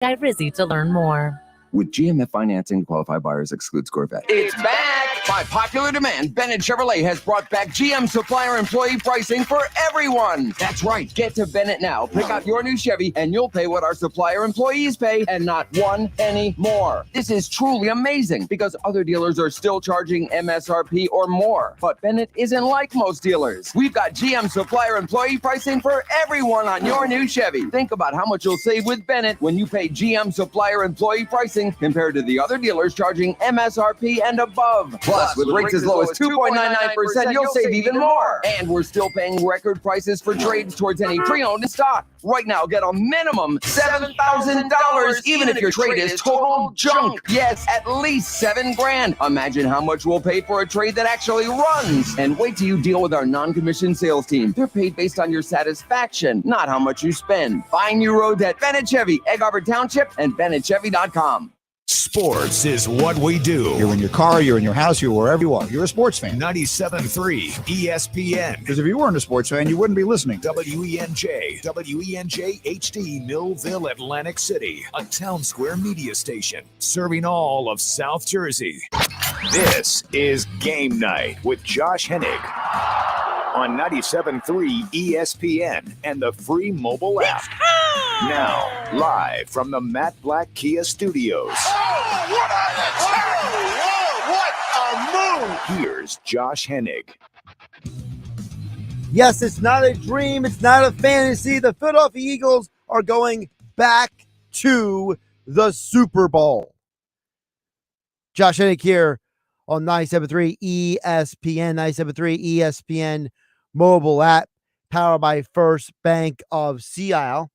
Rizzi to learn more. With GMF financing, qualified buyers excludes Corvette. It's back! By popular demand, Bennett Chevrolet has brought back GM supplier employee pricing for everyone. That's right. Get to Bennett now. Pick out your new Chevy, and you'll pay what our supplier employees pay, and not one penny more. This is truly amazing because other dealers are still charging MSRP or more. But Bennett isn't like most dealers. We've got GM supplier employee pricing for everyone on your new Chevy. Think about how much you'll save with Bennett when you pay GM supplier employee pricing compared to the other dealers charging MSRP and above. Plus, with rates as low as 2.99%, you'll save even more. And we're still paying record prices for trades towards any pre-owned in stock. Right now, get a minimum $7,000, even if your trade is total junk. Yes, at least $7,000. Imagine how much we'll pay for a trade that actually runs. And wait till you deal with our non-commissioned sales team. They're paid based on your satisfaction, not how much you spend. Find new roads at Bennett Chevy, Egg Harbor Township, and BennettChevy.com. Sports is what we do. You're in your car, you're in your house, you're wherever you are. You're a sports fan. 97.3 ESPN. Because if you weren't a sports fan, you wouldn't be listening. WENJ HD, Millville, Atlantic City, a town square media station serving all of South Jersey. This is Game Night with Josh Hennig on 97.3 ESPN and the free mobile app. Now, live from the Matt Black Kia Studios. What a move! Here's Josh Hennig. Yes, it's not a dream. It's not a fantasy. The Philadelphia Eagles are going back to the Super Bowl. Josh Hennig here on 97.3 ESPN, 97.3 ESPN mobile app, powered by First Bank of Sea Isle.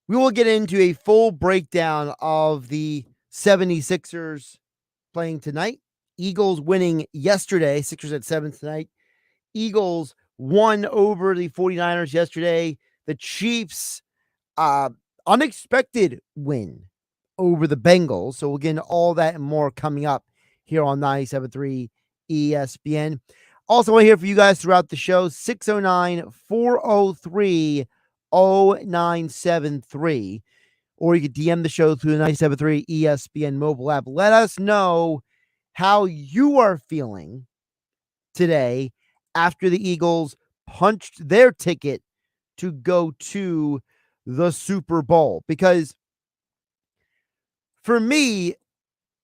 We will get into a full breakdown of the 76ers playing tonight. Eagles winning yesterday. Sixers at 7 tonight. Eagles won over the 49ers yesterday. The Chiefs, unexpected win over the Bengals. So we'll get into all that and more coming up here on 97.3 ESPN. Also, I want to hear from you guys throughout the show. 609-403-0973. Or you can DM the show through the 97.3 ESPN mobile app. Let us know how you are feeling today after the Eagles punched their ticket to go to the Super Bowl. Because for me,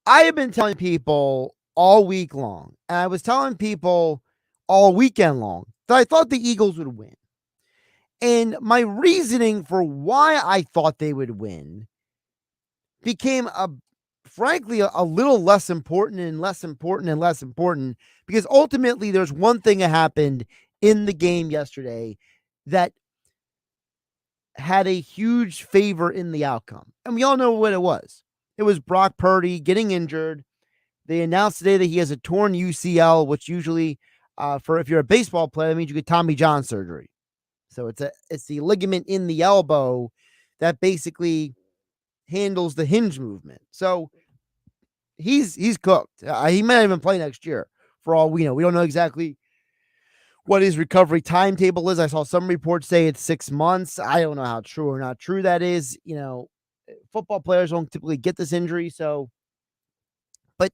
I have been telling people all week long, and I was telling people all weekend long, that I thought the Eagles would win. And my reasoning for why I thought they would win became frankly a little less important and less important and less important, because ultimately there's one thing that happened in the game yesterday that had a huge favor in the outcome. And we all know what it was. It was Brock Purdy getting injured. They announced today that he has a torn UCL, which usually for if you're a baseball player, that means you get Tommy John surgery. So it's the ligament in the elbow that basically handles the hinge movement. So he's cooked. He might even play next year for all we know. We don't know exactly what his recovery timetable is. I saw some reports say it's 6 months. I don't know how true or not true that is. You know, football players don't typically get this injury. So, but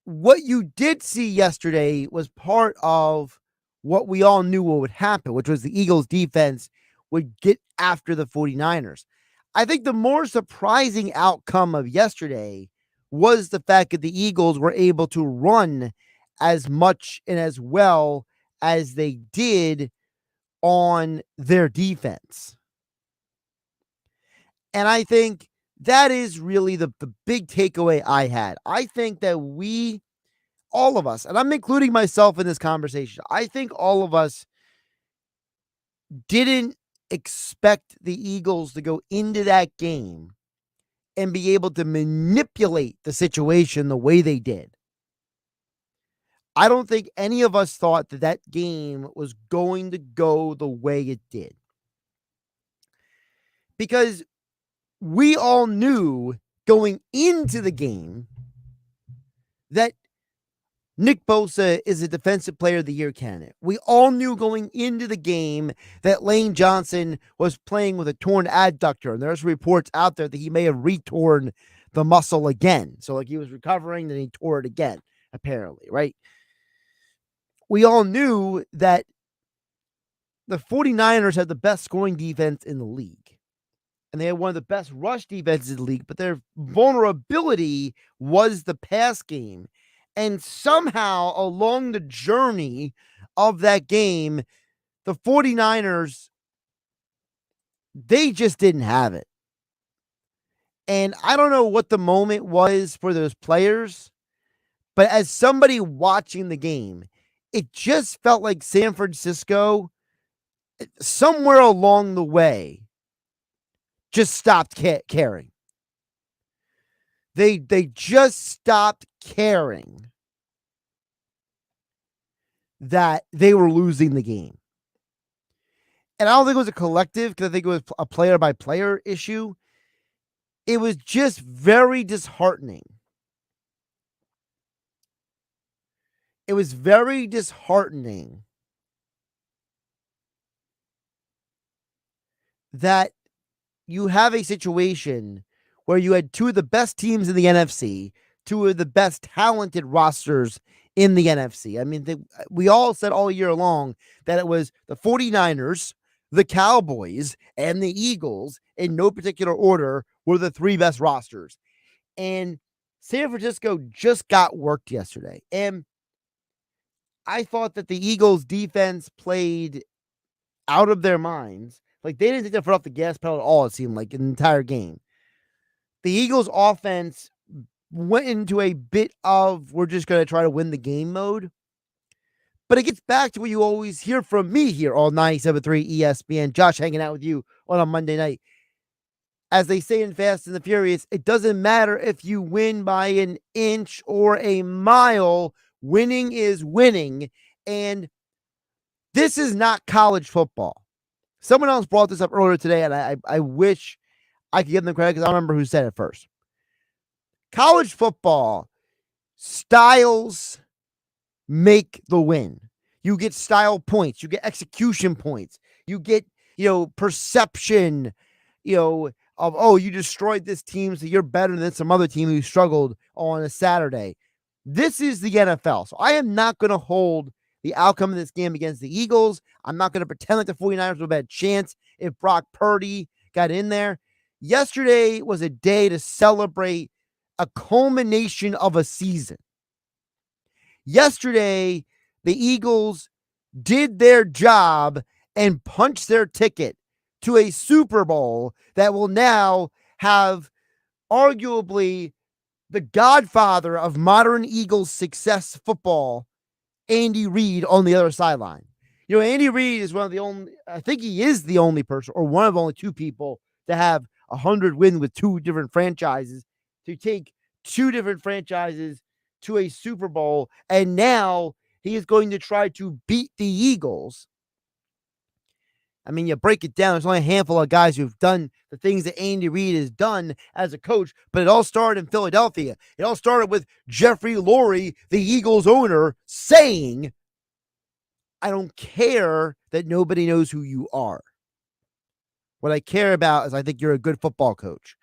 what you did see yesterday was part of what we all knew what would happen, which was the Eagles defense would get after the 49ers. I think the more surprising outcome of yesterday was the fact that the Eagles were able to run as much and as well as they did on their defense. And I think that is really the big takeaway I had. I think that all of us, and I'm including myself in this conversation, I think all of us didn't expect the Eagles to go into that game and be able to manipulate the situation the way they did. I don't think any of us thought that that game was going to go the way it did. Because we all knew going into the game that Nick Bosa is a Defensive Player of the Year candidate. We all knew going into the game that Lane Johnson was playing with a torn adductor, and there's reports out there that he may have retorn the muscle again. So, like, he was recovering, then he tore it again, apparently, right? We all knew that the 49ers had the best scoring defense in the league, and they had one of the best rush defenses in the league, but their vulnerability was the pass game. And somehow along the journey of that game, the 49ers, they just didn't have it. And I don't know what the moment was for those players, but as somebody watching the game, it just felt like San Francisco, somewhere along the way, just stopped caring. They just stopped caring that they were losing the game. And I don't think it was a collective, because I think it was a player-by-player issue. It was just very disheartening. It was very disheartening that you have a situation where you had two of the best teams in the NFC, two of the best talented rosters in the NFC. I mean, we all said all year long that it was the 49ers, the Cowboys, and the Eagles, in no particular order, were the three best rosters. And San Francisco just got worked yesterday. And I thought that the Eagles defense played out of their minds. Like, they didn't take their foot off the gas pedal at all, it seemed like, in the entire game. The Eagles offense went into a bit of, we're just going to try to win the game mode. But it gets back to what you always hear from me here on 97.3 ESPN. Josh hanging out with you on a Monday night. As they say in Fast and the Furious, it doesn't matter if you win by an inch or a mile. Winning is winning. And this is not college football. Someone else brought this up earlier today, and I wish I could give them credit because I don't remember who said it first. College football, styles make the win. You get style points. You get execution points. You get, perception, of, oh, you destroyed this team, so you're better than some other team who struggled on a Saturday. This is the NFL. So I am not going to hold the outcome of this game against the Eagles. I'm not going to pretend like the 49ers would have had a chance if Brock Purdy got in there. Yesterday was a day to celebrate a culmination of a season. Yesterday, the Eagles did their job and punched their ticket to a Super Bowl that will now have arguably the godfather of modern Eagles success football, Andy Reid, on the other sideline. Andy Reid is one of the only, I think he is the only person, or one of only two people, to have 100 wins with two different franchises, to take two different franchises to a Super Bowl, and now he is going to try to beat the Eagles. I mean, you break it down, there's only a handful of guys who've done the things that Andy Reid has done as a coach, but it all started in Philadelphia. It all started with Jeffrey Lurie, the Eagles owner, saying, I don't care that nobody knows who you are. What I care about is I think you're a good football coach.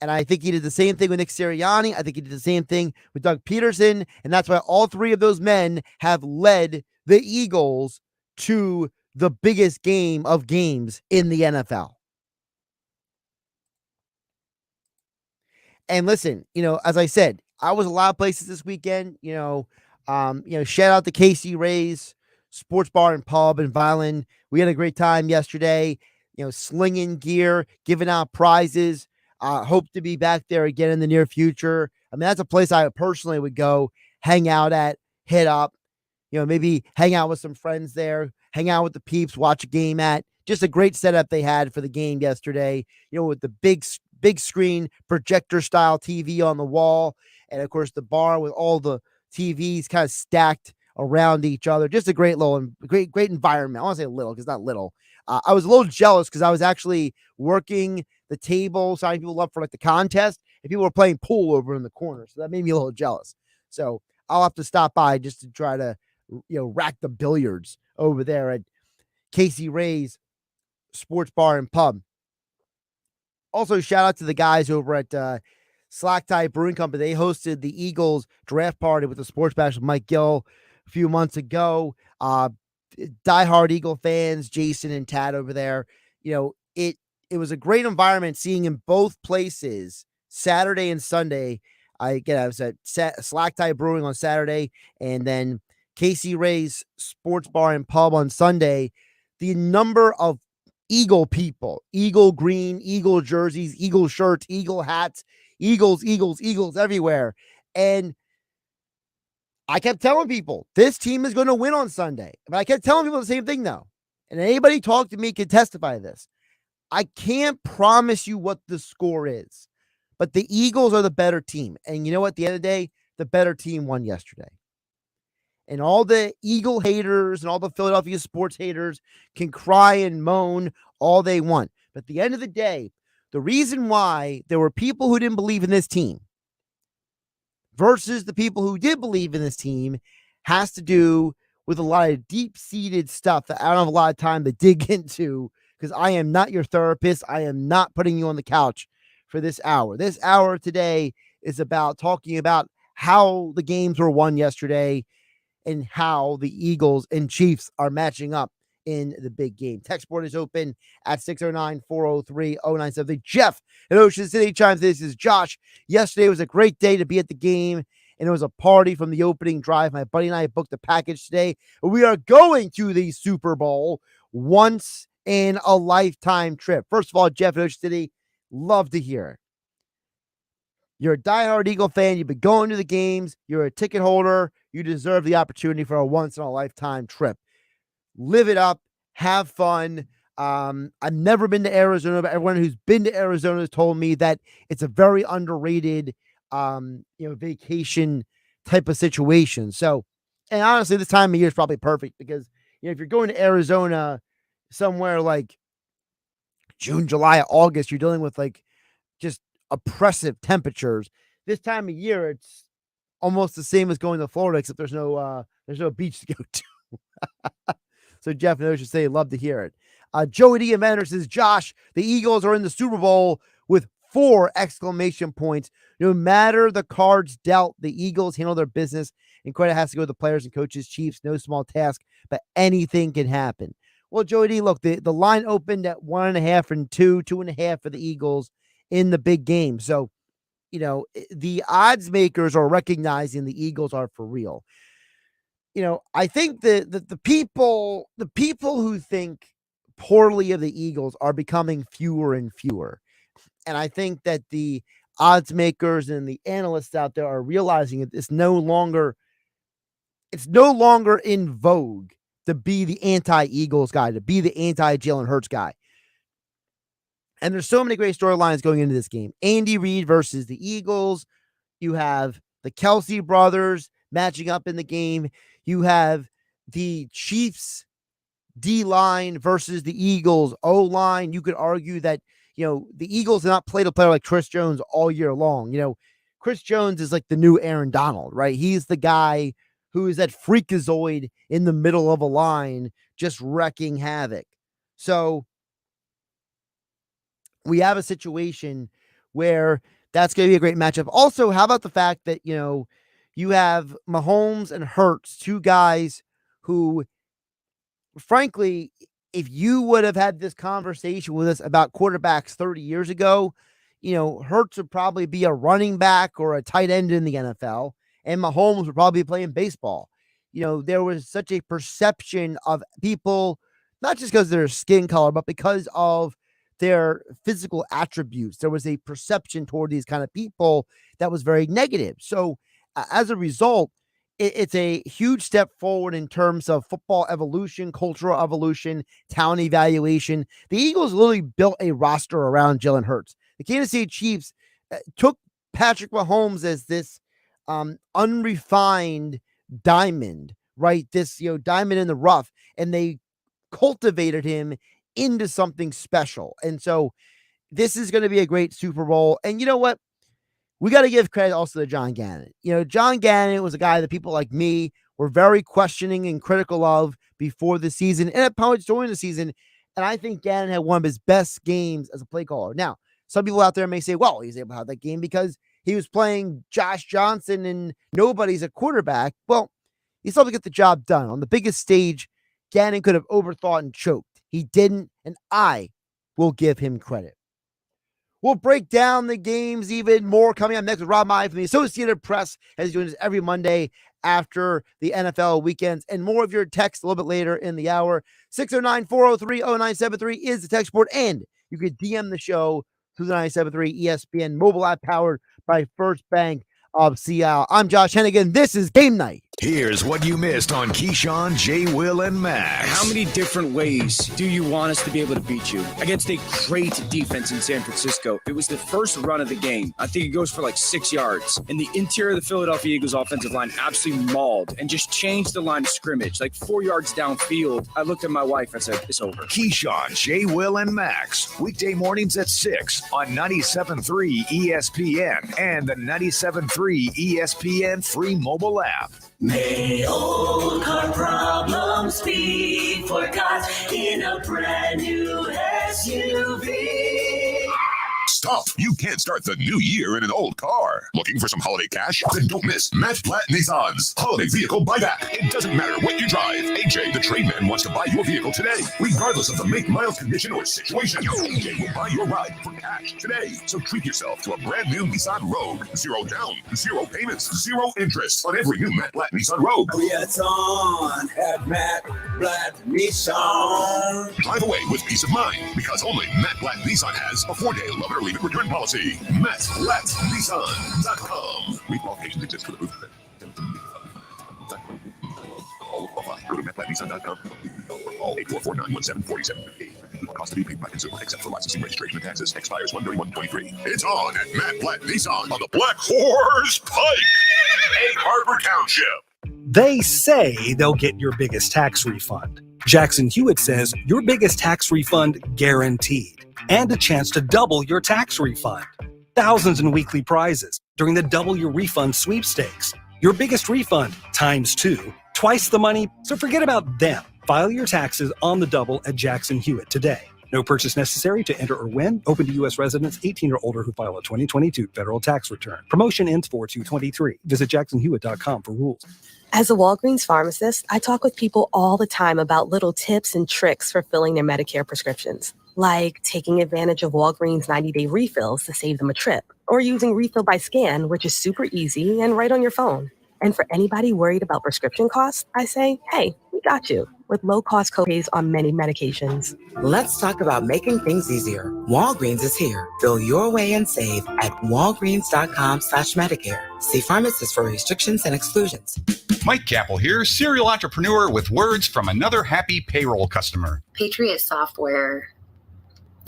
And I think he did the same thing with Nick Sirianni. I think he did the same thing with Doug Peterson. And that's why all three of those men have led the Eagles to the biggest game of games in the NFL. And listen, as I said, I was a lot of places this weekend, shout out to KC Ray's Sports Bar and Pub in Violin. We had a great time yesterday, slinging gear, giving out prizes. Hope to be back there again in the near future. I mean, that's a place I personally would go hang out at, hit up, maybe hang out with some friends there, hang out with the peeps, watch a game at. Just a great setup they had for the game yesterday, with the big screen projector style TV on the wall. And of course the bar with all the TVs kind of stacked around each other. Just a great great environment. I want to say little, because not little. I was a little jealous because I was actually working the table, signing people up for like the contest, and people were playing pool over in the corner. So that made me a little jealous. So I'll have to stop by just to try to, rack the billiards over there at Casey Ray's Sports Bar and Pub. Also, shout out to the guys over at Slack Tie Brewing Company. They hosted the Eagles draft party with the Sports Bash with Mike Gill a few months ago. Diehard Eagle fans, Jason and Tad over there. It was a great environment seeing in both places Saturday and Sunday. I was at Slack Tie Brewing on Saturday, and then Casey Ray's Sports Bar and Pub on Sunday. The number of Eagle people, Eagle green, Eagle jerseys, Eagle shirts, Eagle hats, Eagles everywhere. And I kept telling people this team is going to win on Sunday. But I kept telling people the same thing though. And anybody talk to me can testify to this. I can't promise you what the score is, but the Eagles are the better team. And you know what? At the end of the day, the better team won yesterday. And all the Eagle haters and all the Philadelphia sports haters can cry and moan all they want. But at the end of the day, the reason why there were people who didn't believe in this team versus the people who did believe in this team has to do with a lot of deep-seated stuff that I don't have a lot of time to dig into, because I am not your therapist. I am not putting you on the couch for this hour. This hour today is about talking about how the games were won yesterday and how the Eagles and Chiefs are matching up in the big game. Text board is open at 609-403-0970. Jeff in Ocean City chimes. This is Josh. Yesterday was a great day to be at the game, and it was a party from the opening drive. My buddy and I booked a package today. We are going to the Super Bowl, once in a lifetime trip. First of all, Jeff in Ocean City, love to hear it. You're a diehard Eagle fan. You've been going to the games. You're a ticket holder. You deserve the opportunity for a once-in-a-lifetime trip. Live it up. Have fun. I've never been to Arizona, but everyone who's been to Arizona has told me that it's a very underrated, vacation type of situation. So, and honestly, this time of year is probably perfect because, if you're going to Arizona somewhere like June, July, August, you're dealing with just oppressive temperatures. This time of year, it's almost the same as going to Florida, except there's no beach to go to. So Jeff and I should say, love to hear it. Joey D. Inventor says, Josh, the Eagles are in the Super Bowl with 4 exclamation points. No matter the cards dealt, the Eagles handle their business, and credit has to go to the players and coaches. Chiefs, no small task, but anything can happen. Well, Joey D, look, the line opened at 1.5 and 2.5 for the Eagles in the big game. So, the odds makers are recognizing the Eagles are for real. I think that the people who think poorly of the Eagles are becoming fewer and fewer. And I think that the odds makers and the analysts out there are realizing that it's no longer in vogue to be the anti-Eagles guy, to be the anti-Jalen Hurts guy. And there's so many great storylines going into this game. Andy Reid versus the Eagles. You have the Kelsey brothers matching up in the game. You have the Chiefs D-line versus the Eagles O-line. You could argue that, the Eagles have not played a player like Chris Jones all year long. Chris Jones is like the new Aaron Donald, right? He's the guy who is that freakazoid in the middle of a line just wrecking havoc. So we have a situation where that's going to be a great matchup. Also, how about the fact that, you have Mahomes and Hurts, 2 guys who, frankly, if you would have had this conversation with us about quarterbacks 30 years ago, Hurts would probably be a running back or a tight end in the NFL, and Mahomes would probably be playing baseball. There was such a perception of people, not just because of their skin color, but because of their physical attributes. There was a perception toward these kind of people that was very negative. So as a result, it's a huge step forward in terms of football evolution, cultural evolution, talent evaluation. The Eagles literally built a roster around Jalen Hurts. The Kansas City Chiefs took Patrick Mahomes as this unrefined diamond, right? This, diamond in the rough, and they cultivated him into something special. And so this is going to be a great Super Bowl. And you know what? we got to give credit also to John Gannon. John Gannon was a guy that people like me were very questioning and critical of before the season and at points during the season. And I think Gannon had one of his best games as a play caller. Now, some people out there may say, well, he's able to have that game because he was playing Josh Johnson and nobody's a quarterback. Well, he still had to get the job done. On the biggest stage, Gannon could have overthought and choked. He didn't, and I will give him credit. We'll break down the games even more coming up next with Rob Mai from the Associated Press, as he's doing this every Monday after the NFL weekends, and more of your text a little bit later in the hour. 609-403-0973 is the text board, and you can DM the show through the 97.3 ESPN mobile app powered by First Bank of Seattle. I'm Josh Hennig. This is Game Night. Here's what you missed on Keyshawn, J. Will, and Max. How many different ways do you want us to be able to beat you against a great defense in San Francisco? It was the first run of the game. I think it goes for like 6 yards. And the interior of the Philadelphia Eagles offensive line absolutely mauled and just changed the line of scrimmage. Like 4 yards downfield, I looked at my wife and said, it's over. Keyshawn, J. Will, and Max. Weekday mornings at 6 on 97.3 ESPN and the 97.3 ESPN free mobile app. May old car problems be forgot in a brand new SUV. Stop! You can't start the new year in an old car. Looking for some holiday cash? Then don't miss Matt Platt Nissan's Holiday Vehicle Buyback. It doesn't matter what you drive. AJ, the trade man, wants to buy your vehicle today, regardless of the make, miles, condition, or situation. AJ will buy your ride for cash today. So treat yourself to a brand new Nissan Rogue. 0 down, 0 payments, 0 interest on every new Matt Platt Nissan Rogue. It's on at Matt Platt Nissan. Drive away with peace of mind, because only Matt Platt Nissan has a 4-day love it or leave it return policy. MattPlattNissan.com. Qualifications exist for the roof. Go to MattPlattNissan.com. Call 844-917-4758. Cost to be paid by consumer, except for licensing, registration, and taxes. Expires 1/31/23. It's on at Matt Platt Nissan on the Black Horse Pike, Egg Harbor Township. They say they'll get your biggest tax refund. Jackson Hewitt says your biggest tax refund guaranteed, and a chance to double your tax refund. Thousands in weekly prizes during the Double Your Refund sweepstakes. Your biggest refund times 2, twice the money, so forget about them. File your taxes on the double at Jackson Hewitt today. No purchase necessary to enter or win. Open to U.S. residents 18 or older who file a 2022 federal tax return. Promotion ends 4/2/23. Visit jacksonhewitt.com for rules. As a Walgreens pharmacist, I talk with people all the time about little tips and tricks for filling their Medicare prescriptions, like taking advantage of Walgreens 90-day refills to save them a trip, or using Refill by Scan, which is super easy and right on your phone. And for anybody worried about prescription costs, I say, hey, we got you, with low-cost copays on many medications. Let's talk about making things easier. Walgreens is here. Fill your way and save at walgreens.com/Medicare. See pharmacists for restrictions and exclusions. Mike Capel here, serial entrepreneur with words from another happy payroll customer. Patriot Software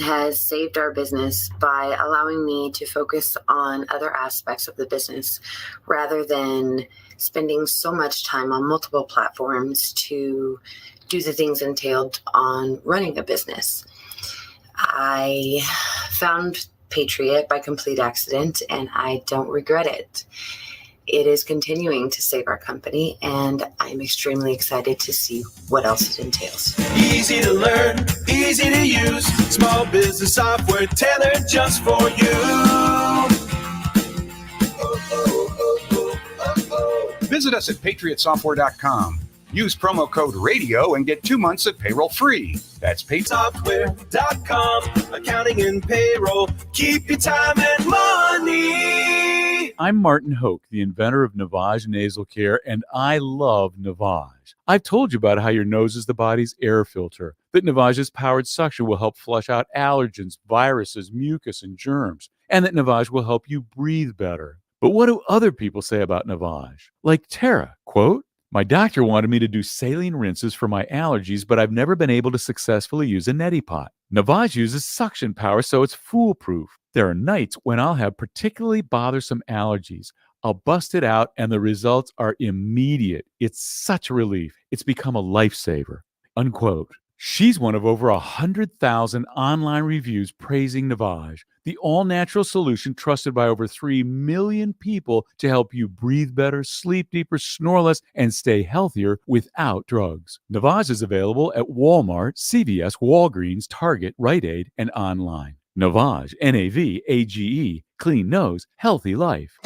has saved our business by allowing me to focus on other aspects of the business rather than spending so much time on multiple platforms to do the things entailed on running a business. I found Patriot by complete accident, and I don't regret it. It is continuing to save our company, and I'm extremely excited to see what else it entails. Easy to learn, easy to use. Small business software tailored just for you. Visit us at patriotsoftware.com. Use promo code RADIO and get 2 months of payroll free. That's patriotsoftware.com. Accounting and payroll. Keep your time and money. I'm Martin Hoke, the inventor of Navage Nasal Care, and I love Navage. I've told you about how your nose is the body's air filter, that Navage's powered suction will help flush out allergens, viruses, mucus, and germs, and that Navage will help you breathe better. But what do other people say about Navage? Like Tara, quote, "My doctor wanted me to do saline rinses for my allergies, but I've never been able to successfully use a neti pot. Navage uses suction power, so it's foolproof. There are nights when I'll have particularly bothersome allergies. I'll bust it out, and the results are immediate. It's such a relief. It's become a lifesaver." Unquote. She's one of over 100,000 online reviews praising Navage, the all-natural solution trusted by over 3 million people to help you breathe better, sleep deeper, snore less, and stay healthier without drugs. Navage is available at Walmart, CVS, Walgreens, Target, Rite Aid, and online. Navage, N-A-V-A-G-E, clean nose, healthy life.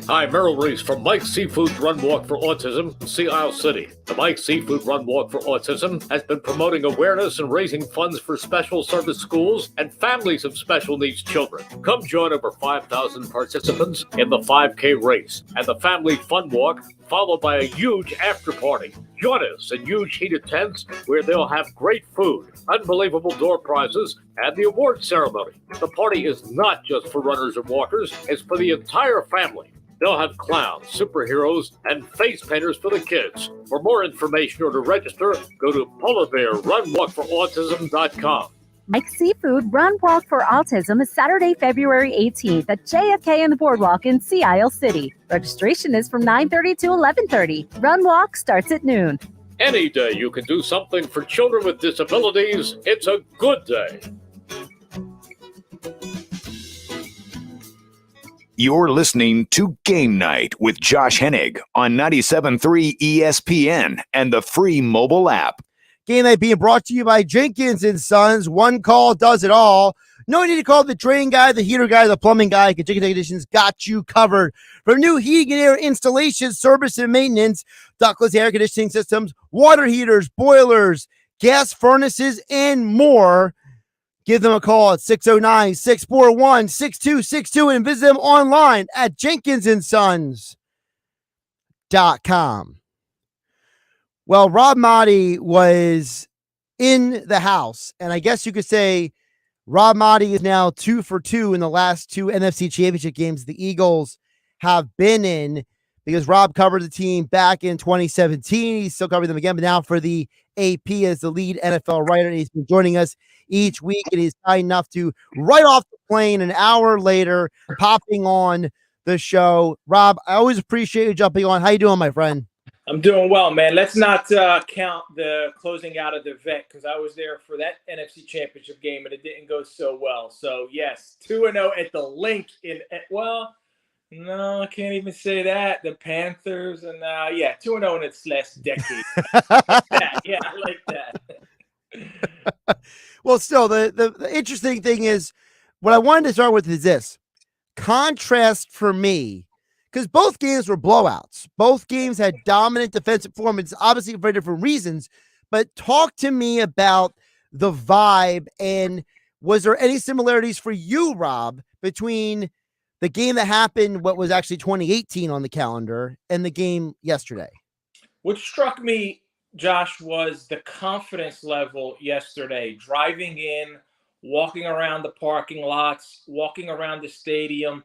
Hi, Merrill Reese from Mike's Seafood Run Walk for Autism, Sea Isle City. The Mike's Seafood Run Walk for Autism has been promoting awareness and raising funds for special service schools and families of special needs children. Come join over 5,000 participants in the 5K race and the Family Fun Walk, followed by a huge after party. Join us in huge heated tents where they'll have great food, unbelievable door prizes, and the award ceremony. The party is not just for runners and walkers, it's for the entire family. They'll have clowns, superheroes, and face painters for the kids. For more information or to register, go to polarbearrunwalkforautism.com. Mike's Seafood Run Walk for Autism is Saturday, February 18th at JFK and the Boardwalk in Sea Isle City. Registration is from 9:30 to 11:30. Run Walk starts at noon. Any day you can do something for children with disabilities, it's a good day. You're listening to Game Night with Josh Hennig on 97.3 ESPN and the free mobile app. Game Night being brought to you by Jenkins & Sons. One call does it all. No need to call the drain guy, the heater guy, the plumbing guy. Jenkins Technicians got you covered. For new heating and air installation, service, and maintenance, ductless air conditioning systems, water heaters, boilers, gas furnaces, and more. Give them a call at 609-641-6262 and visit them online at jenkinsandsons.com. Well, Rob Maaddi was in the house, and I guess you could say Rob Maaddi is now 2 for 2 in the last 2 NFC Championship games the Eagles have been in, because Rob covered the team back in 2017. He's still covering them again, but now for the AP as the lead NFL writer. He's been joining us each week, and he's kind enough to right off the plane an hour later popping on the show. Rob, I always appreciate you jumping on. How you doing, my friend? I'm doing well, man. Let's not count the closing out of the vet, because I was there for that NFC Championship game, and it didn't go so well. So, yes, 2-0 at the link well, no, I can't even say that. The Panthers and 2-0 in its last decade. Yeah, I like that. Well, still, the interesting thing is, what I wanted to start with is this contrast for me, because both games were blowouts. Both games had dominant defensive performance, obviously for different reasons. But talk to me about the vibe, and was there any similarities for you, Rob, between the game that happened, what was actually 2018 on the calendar, and the game yesterday? What struck me, Josh, was the confidence level yesterday. Driving in, walking around the parking lots, walking around the stadium,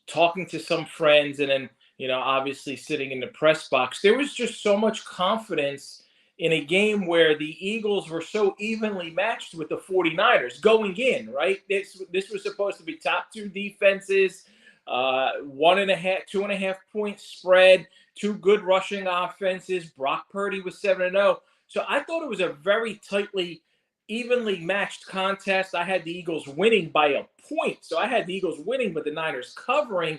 talking to some friends, and then, obviously sitting in the press box. There was just so much confidence in a game where the Eagles were so evenly matched with the 49ers going in, right? This was supposed to be top 2 defenses, 2.5 point spread, 2 good rushing offenses. Brock Purdy was 7-0. So I thought it was a very tightly, evenly matched contest. I had the Eagles winning by a point. So I had the Eagles winning, but the Niners covering.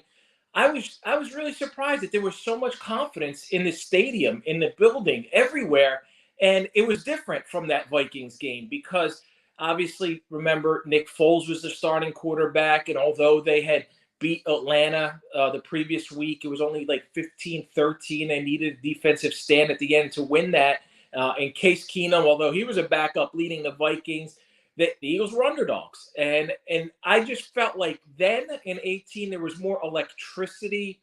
I was really surprised that there was so much confidence in the stadium, in the building, everywhere. And it was different from that Vikings game because obviously, remember, Nick Foles was the starting quarterback. And although they had beat Atlanta the previous week, it was only like 15-13. They needed a defensive stand at the end to win that. In Case Keenum, although he was a backup leading the Vikings, the Eagles were underdogs. And I just felt like then in 18, there was more electricity.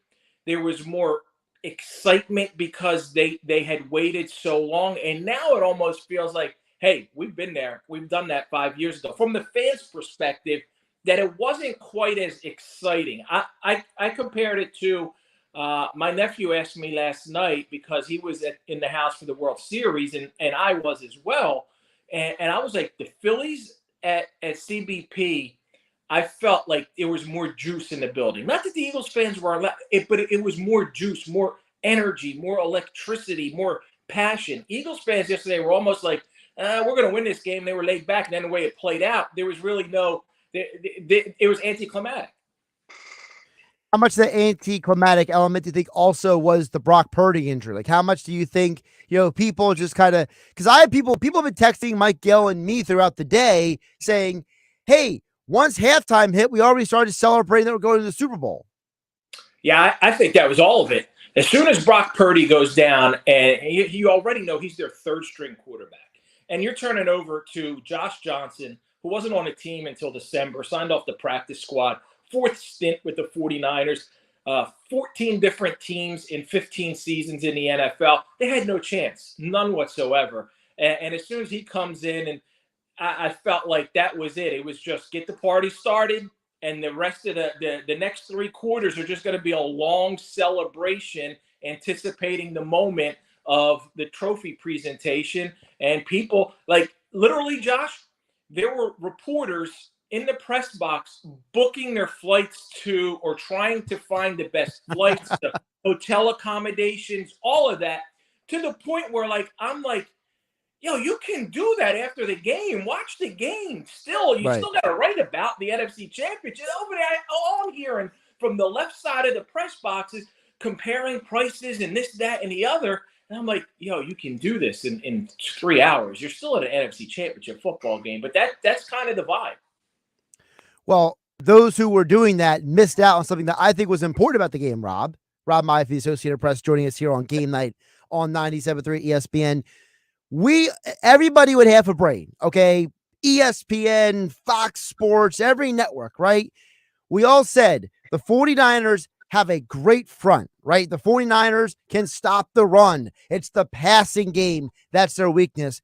There was more excitement because they had waited so long. And now it almost feels like, hey, we've been there. We've done that 5 years ago. From the fans' perspective, that it wasn't quite as exciting. I compared it to my nephew asked me last night because he was in the house for the World Series, and I was as well. And I was like, the Phillies at CBP, I felt like there was more juice in the building. Not that the Eagles fans were, but it was more juice, more energy, more electricity, more passion. Eagles fans yesterday were almost like, we're going to win this game. They were laid back, and then the way it played out, there was really it was anticlimactic. How much of the anticlimactic element do you think also was the Brock Purdy injury? Like, how much do you think, people just kind of, because I have people have been texting Mike Gill and me throughout the day saying, hey, once halftime hit, we already started celebrating that we're going to the Super Bowl. Yeah, I think that was all of it. As soon as Brock Purdy goes down, and you already know he's their third string quarterback, and you're turning over to Josh Johnson, who wasn't on the team until December, signed off the practice squad, fourth stint with the 49ers, 14 different teams in 15 seasons in the NFL. They had no chance, none whatsoever. And as soon as he comes in, and I felt like that was it. It was just get the party started, and the rest of the next three quarters are just going to be a long celebration, anticipating the moment of the trophy presentation. And people, like, literally, Josh, there were reporters in the press box booking their flights to, or trying to find the best flights, the hotel accommodations, all of that, to the point where, like, I'm like, yo, you can do that after the game. Watch the game. Still, you still got to write about the NFC Championship. Over there, all I'm hearing from the left side of the press boxes, comparing prices and this, that, and the other. And I'm like, yo, you can do this in 3 hours. You're still at an NFC Championship football game. But that's kind of the vibe. Well, those who were doing that missed out on something that I think was important about the game, Rob. Rob Maaddi, the Associated Press, joining us here on Game Night on 97.3 ESPN. Everybody would have a brain, okay? ESPN, Fox Sports, every network, right? We all said the 49ers have a great front, right? The 49ers can stop the run. It's the passing game that's their weakness.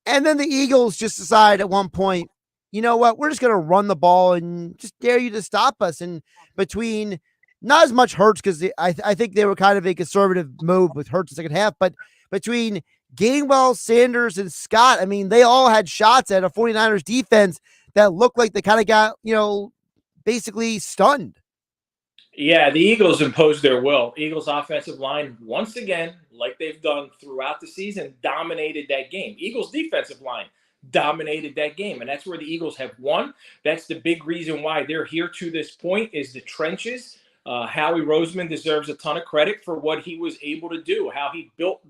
And then the Eagles just decide at one point, you know what? We're just going to run the ball and just dare you to stop us. And between not as much Hurts, because I think they were kind of a conservative move with Hurts in the second half, but between Gainwell, Sanders, and Scott, I mean, they all had shots at a 49ers defense that looked like they kind of got, basically stunned. Yeah, the Eagles imposed their will. Eagles offensive line, once again, like they've done throughout the season, dominated that game. Eagles defensive line dominated that game, and that's where the Eagles have won. That's the big reason why they're here to this point, is the trenches. Howie Roseman deserves a ton of credit for what he was able to do, how he built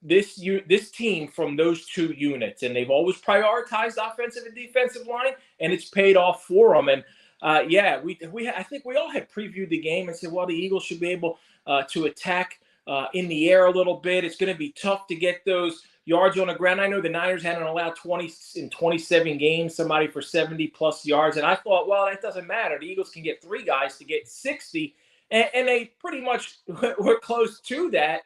this team from those two units, and they've always prioritized offensive and defensive line, and it's paid off for them. And I think we all had previewed the game and said, well, the Eagles should be able to attack in the air a little bit. It's going to be tough to get those yards on the ground. I know the Niners hadn't allowed 20 in 27 games, somebody for 70 plus yards. And I thought, well, that doesn't matter. The Eagles can get three guys to get 60. And they pretty much were close to that.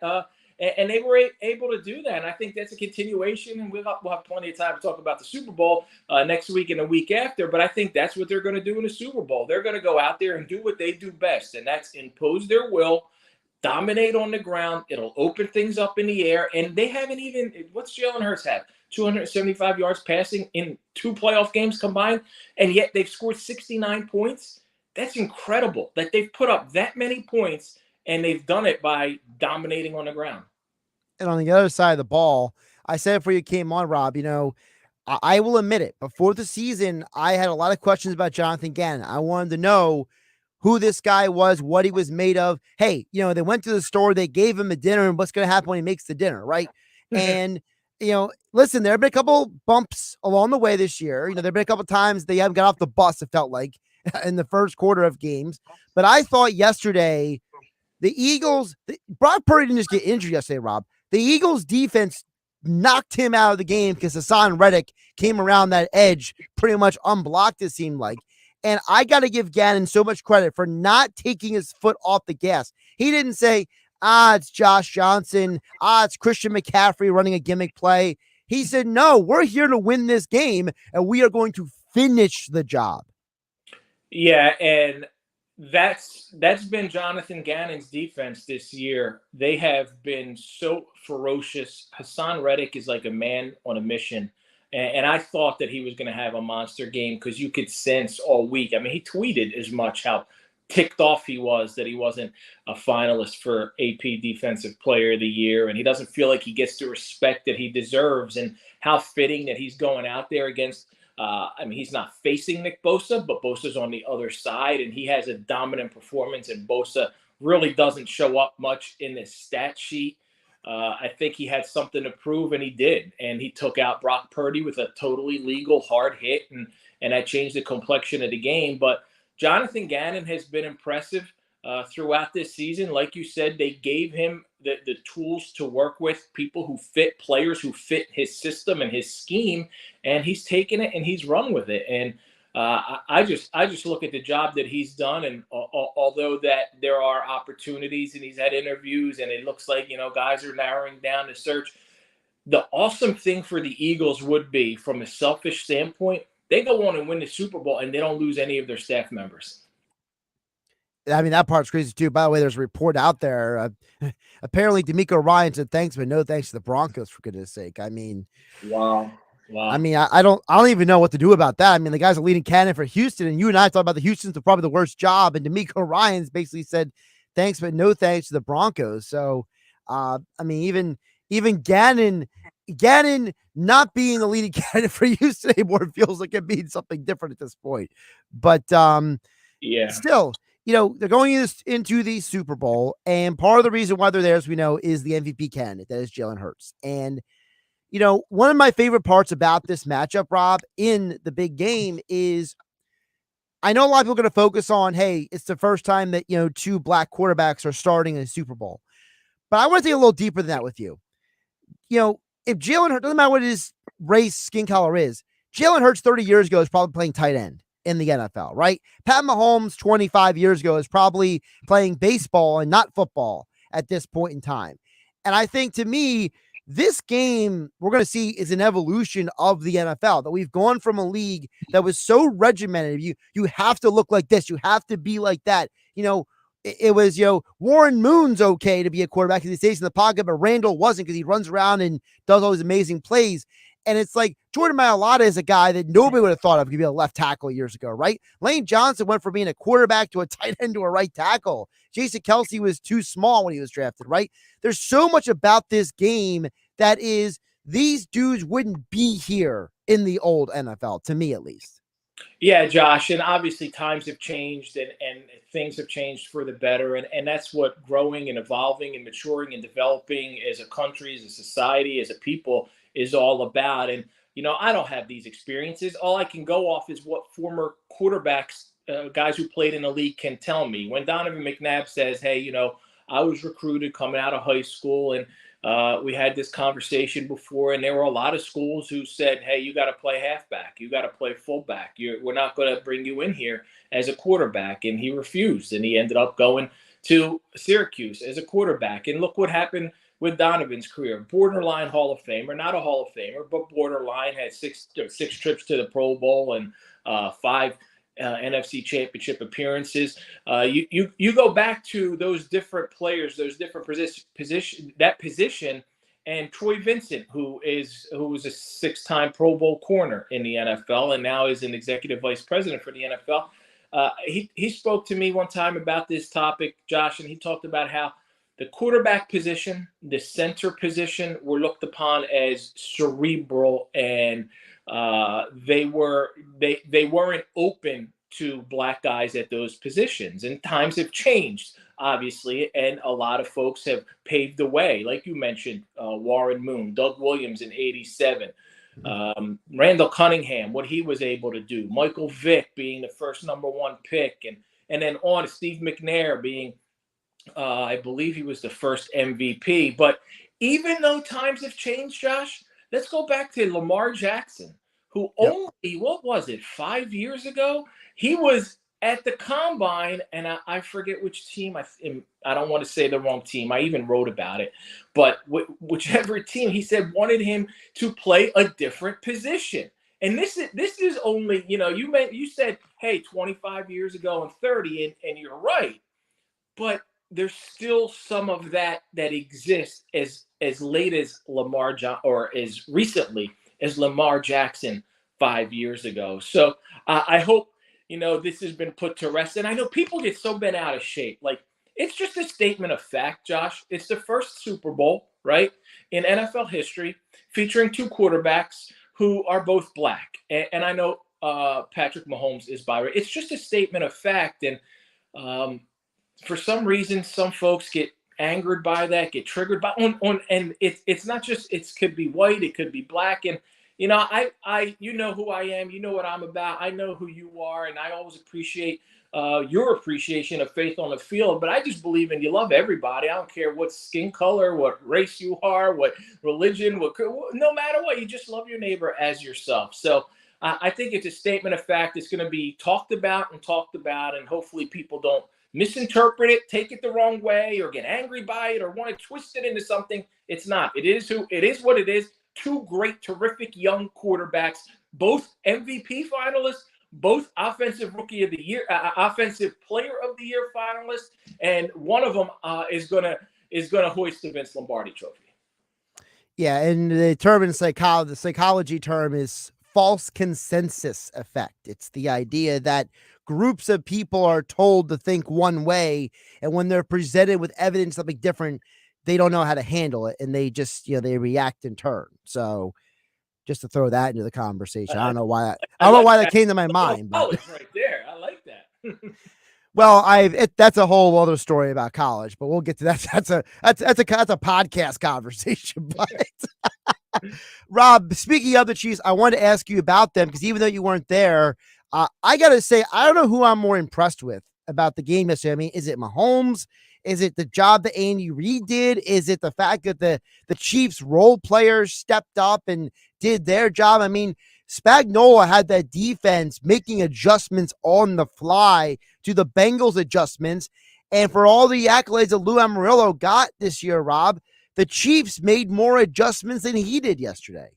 And they were able to do that. And I think that's a continuation. And we'll have plenty of time to talk about the Super Bowl next week and the week after. But I think that's what they're going to do in the Super Bowl. They're going to go out there and do what they do best. And that's impose their will, dominate on the ground. It'll open things up in the air. And they haven't even – what's Jalen Hurts have? 275 yards passing in 2 playoff games combined. And yet they've scored 69 points. That's incredible that they've put up that many points, and they've done it by dominating on the ground. And on the other side of the ball, I said before you came on, Rob, I will admit it. Before the season, I had a lot of questions about Jonathan Gannon. I wanted to know who this guy was, what he was made of. Hey, they went to the store, they gave him a dinner, and what's going to happen when he makes the dinner, right? And, listen, there have been a couple bumps along the way this year. There have been a couple times they haven't got off the bus, it felt like, in the first quarter of games. But I thought yesterday, the Eagles, Brock Purdy didn't just get injured yesterday, Rob. The Eagles defense knocked him out of the game because Hassan Reddick came around that edge pretty much unblocked, it seemed like. And I got to give Gannon so much credit for not taking his foot off the gas. He didn't say, it's Josh Johnson. It's Christian McCaffrey running a gimmick play. He said, no, we're here to win this game, and we are going to finish the job. Yeah, and that's been Jonathan Gannon's defense this year. They have been so ferocious. Hassan Reddick is like a man on a mission. And I thought that he was going to have a monster game because you could sense all week. I mean, he tweeted as much how ticked off he was that he wasn't a finalist for AP Defensive Player of the Year, and he doesn't feel like he gets the respect that he deserves, and how fitting that he's going out there against he's not facing Nick Bosa, but Bosa's on the other side, and he has a dominant performance, and Bosa really doesn't show up much in this stat sheet. I think he had something to prove, and he did. And he took out Brock Purdy with a totally legal hard hit, and that changed the complexion of the game. But Jonathan Gannon has been impressive throughout this season. Like you said, they gave him the tools to work with, people who fit, players who fit his system and his scheme, and he's taken it and he's run with it. And I just look at the job that he's done, and although that there are opportunities and he's had interviews and it looks like, guys are narrowing down the search, the awesome thing for the Eagles would be, from a selfish standpoint, they go on and win the Super Bowl and they don't lose any of their staff members. I mean, that part's crazy too. By the way, there's a report out there. Apparently, D'Amico Ryan said thanks, but no thanks to the Broncos, for goodness sake. I mean, wow. I mean, I don't even know what to do about that. I mean, the guy's a leading candidate for Houston, and you and I talked about the Houston's probably the worst job, and D'Amico Ryan's basically said thanks, but no thanks to the Broncos. So, I mean, even Gannon not being the leading candidate for Houston anymore feels like it means something different at this point. But yeah, still, they're going into the Super Bowl, and part of the reason why they're there, as we know, is the MVP candidate, that is Jalen Hurts. And one of my favorite parts about this matchup, Rob, in the big game is, I know a lot of people are going to focus on, hey, it's the first time that, two black quarterbacks are starting in a Super Bowl. But I want to take a little deeper than that with you. If Jalen Hurts, doesn't matter what his race, skin color is, Jalen Hurts 30 years ago is probably playing tight end in the NFL, right? Pat Mahomes 25 years ago is probably playing baseball and not football at this point in time. And I think, to me, this game we're going to see is an evolution of the NFL, that we've gone from a league that was so regimented. You have to look like this. You have to be like that. It was, Warren Moon's okay to be a quarterback because he stays in the pocket, but Randall wasn't because he runs around and does all these amazing plays. And it's like Jordan Mailata is a guy that nobody would have thought of could be a left tackle years ago, right? Lane Johnson went from being a quarterback to a tight end to a right tackle. Jason Kelsey was too small when he was drafted, right? There's so much about this game that is, these dudes wouldn't be here in the old NFL, to me at least. Yeah, Josh, and obviously times have changed and things have changed for the better. And that's what growing and evolving and maturing and developing as a country, as a society, as a people is all about. And, I don't have these experiences. All I can go off is what former quarterbacks, guys who played in the league, can tell me. When Donovan McNabb says, hey, I was recruited coming out of high school, and we had this conversation before, and there were a lot of schools who said, hey, you got to play halfback. You got to play fullback. We're not going to bring you in here as a quarterback. And he refused, and he ended up going to Syracuse as a quarterback. And look what happened with Donovan's career. Borderline Hall of Famer, not a Hall of Famer, but borderline, had six trips to the Pro Bowl and 5 NFC Championship appearances. You go back to those different players, those different position, and Troy Vincent, who was a 6-time Pro Bowl corner in the NFL and now is an executive vice president for the NFL. He spoke to me one time about this topic, Josh, and he talked about how the quarterback position, the center position, were looked upon as cerebral, and they weren't open to black guys at those positions. And times have changed, obviously, and a lot of folks have paved the way. Like you mentioned, Warren Moon, Doug Williams in '87, Randall Cunningham, what he was able to do, Michael Vick being the first #1 pick, and then on to Steve McNair being, I believe he was the first MVP. But even though times have changed, Josh, let's go back to Lamar Jackson, who only, 5 years ago, he was at the combine, and I forget which team. I don't want to say the wrong team. I even wrote about it. But whichever team, he said wanted him to play a different position. And this is only, you said, hey, 25 years ago and 30, and you're right. But there's still some of that exists as late as or as recently as Lamar Jackson 5 years ago. So I hope this has been put to rest. And I know people get so bent out of shape. Like, it's just a statement of fact, Josh. It's the first Super Bowl, right, in NFL history featuring two quarterbacks who are both black. And I know Patrick Mahomes is bi. It's just a statement of fact. And for some reason, some folks get angered by that, get triggered by and it's not just, it could be white, it could be black. And I you know who I am, you know what I'm about, I know who you are, and I always appreciate your appreciation of Faith on the Field. But I just believe in, you love everybody. I don't care what skin color, what race you are, what religion, no matter what, you just love your neighbor as yourself. So I think it's a statement of fact. It's going to be talked about, and hopefully people don't misinterpret it, take it the wrong way, or get angry by it, or want to twist it into something it's not. It is what it is. Two great, terrific young quarterbacks, both MVP finalists, both offensive rookie of the year, offensive player of the year finalists, and one of them is gonna hoist the Vince Lombardi Trophy. Yeah, and the term in psychology, the psychology term is false consensus effect. It's the idea that groups of people are told to think one way, and when they're presented with evidence something different, they don't know how to handle it, and they just they react in turn. So just to throw that into the conversation, I don't know why that came to my mind. But right there, I like that. Well, that's a whole other story about college, but we'll get to that. That's a podcast conversation. But Rob, speaking of the Chiefs, I wanted to ask you about them, because even though you weren't there, I got to say, I don't know who I'm more impressed with about the game yesterday. I mean, is it Mahomes? Is it the job that Andy Reid did? Is it the fact that the Chiefs role players stepped up and did their job? I mean, Spagnuolo had that defense making adjustments on the fly to the Bengals adjustments. And for all the accolades that Lou Amarillo got this year, Rob, the Chiefs made more adjustments than he did yesterday.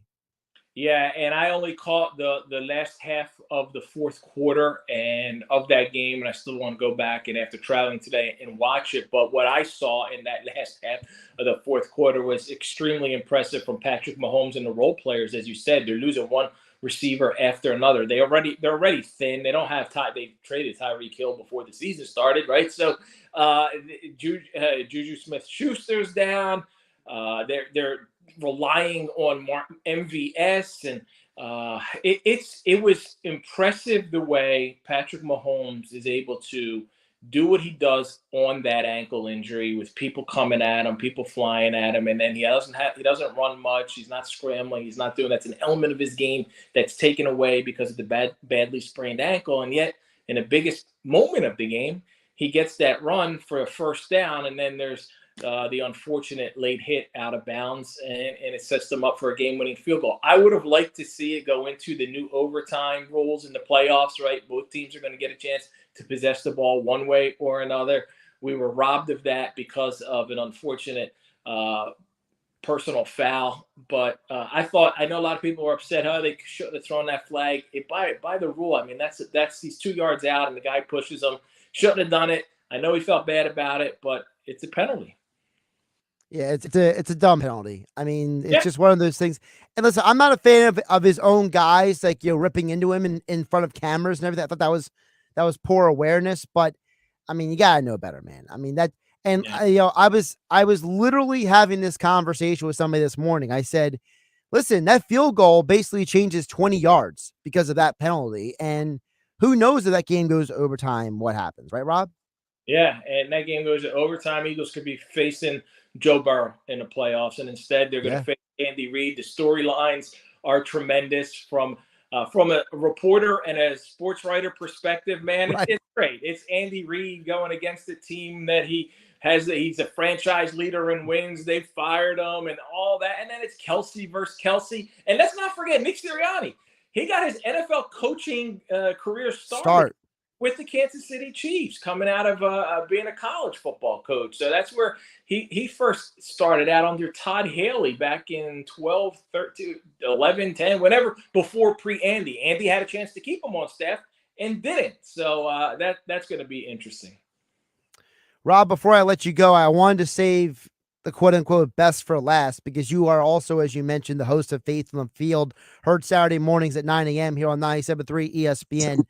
Yeah, and I only caught the last half of the fourth quarter and of that game, and I still want to go back and after traveling today and watch it. But what I saw in that last half of the fourth quarter was extremely impressive from Patrick Mahomes and the role players. As you said, they're losing one receiver after another. They're already thin. They don't have they traded Tyreek Hill before the season started, right? So Juju Smith-Schuster's down. They're relying on MVS, and it was impressive the way Patrick Mahomes is able to do what he does on that ankle injury, with people coming at him, people flying at him, and then he doesn't run much. He's not scrambling. He's not doing that's an element of his game that's taken away because of the badly sprained ankle. And yet, in the biggest moment of the game, he gets that run for a first down, and then there's the unfortunate late hit out of bounds, and it sets them up for a game-winning field goal. I would have liked to see it go into the new overtime rules in the playoffs, right? Both teams are going to get a chance to possess the ball one way or another. We were robbed of that because of an unfortunate personal foul. But I know a lot of people were upset how they shouldn't have thrown that flag. By the rule, I mean, that's he's 2 yards out and the guy pushes him. Shouldn't have done it. I know he felt bad about it, but it's a penalty. Yeah, it's a dumb penalty. I mean, it's just one of those things. And listen, I'm not a fan of his own guys, like, ripping into him in front of cameras and everything. I thought that was poor awareness, but I mean, you gotta know better, man. I mean that, and I was literally having this conversation with somebody this morning. I said, listen, that field goal basically changes 20 yards because of that penalty, and who knows if that game goes to overtime, what happens, right, Rob? Yeah, and that game goes to overtime. Eagles could be facing Joe Burrow in the playoffs, and instead they're going to face Andy Reid. The storylines are tremendous from a reporter and a sports writer perspective, man. Right. It's great. It's Andy Reid going against a team that he's a franchise leader in wins. They fired him and all that. And then it's Kelsey versus Kelsey. And let's not forget Nick Sirianni. He got his NFL coaching career started with the Kansas City Chiefs, coming out of being a college football coach. So that's where he first started out under Todd Haley back in 12, 13, 11, 10, whenever, before pre-Andy. Andy had a chance to keep him on staff and didn't. So that's going to be interesting. Rob, before I let you go, I wanted to save the quote-unquote best for last, because you are also, as you mentioned, the host of Faith on the Field, heard Saturday mornings at 9 a.m. here on 97.3 ESPN.